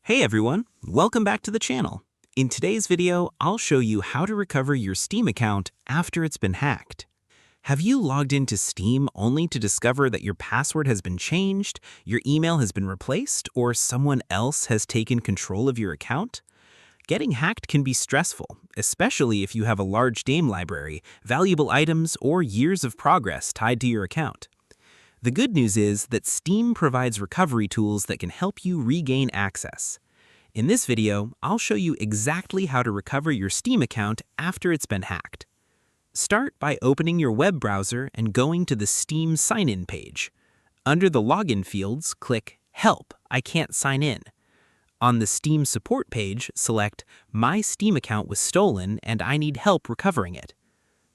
Hey everyone, welcome back to the channel. In today's video, I'll show you how to recover your Steam account after it's been hacked. Have you logged into Steam only to discover that your password has been changed, your email has been replaced, or someone else has taken control of your account? Getting hacked can be stressful, especially if you have a large game library, valuable items, or years of progress tied to your account. The good news is that Steam provides recovery tools that can help you regain access. In this video, I'll show you exactly how to recover your Steam account after it's been hacked. Start by opening your web browser and going to the Steam sign-in page. Under the login fields, click Help, I can't sign in. On the Steam support page, select My Steam account was stolen and I need help recovering it.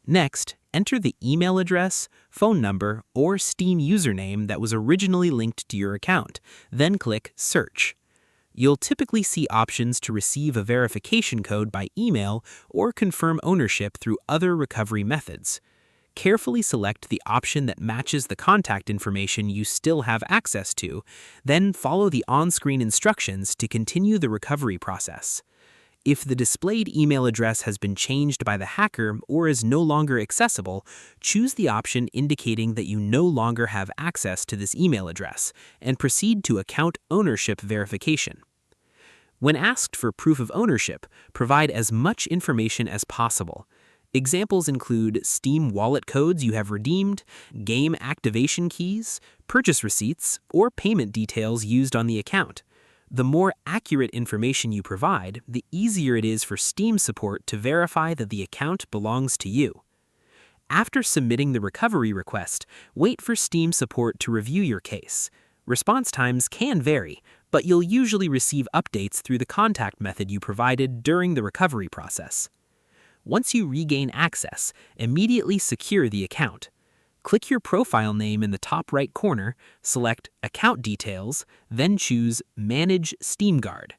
Next, enter the email address, phone number, or Steam username that was originally linked to your account, then click Search. You'll typically see options to receive a verification code by email or confirm ownership through other recovery methods. Carefully select the option that matches the contact information you still have access to, then follow the on-screen instructions to continue the recovery process. If the displayed email address has been changed by the hacker or is no longer accessible, choose the option indicating that you no longer have access to this email address and proceed to account ownership verification. When asked for proof of ownership, provide as much information as possible. Examples include Steam wallet codes you have redeemed, game activation keys, purchase receipts, or payment details used on the account. The more accurate information you provide, the easier it is for Steam support to verify that the account belongs to you. After submitting the recovery request, wait for Steam support to review your case. Response times can vary, but you'll usually receive updates through the contact method you provided during the recovery process. Once you regain access, immediately secure the account. Click your profile name in the top right corner, select Account Details, then choose Manage SteamGuard.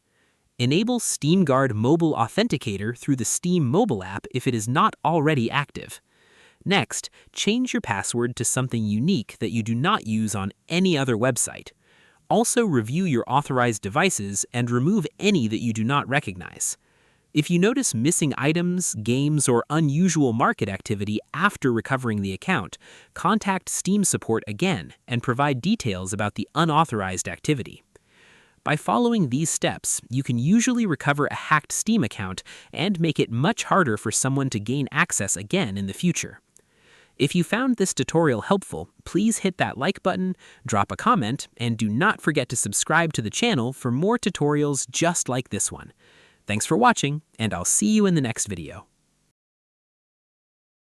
Enable SteamGuard Mobile Authenticator through the Steam mobile app if it is not already active. Next, change your password to something unique that you do not use on any other website. Also review your authorized devices and remove any that you do not recognize. If you notice missing items, games, or unusual market activity after recovering the account, contact Steam support again and provide details about the unauthorized activity. By following these steps, you can usually recover a hacked Steam account and make it much harder for someone to gain access again in the future. If you found this tutorial helpful, please hit that like button, drop a comment, and do not forget to subscribe to the channel for more tutorials just like this one. Thanks for watching, and I'll see you in the next video.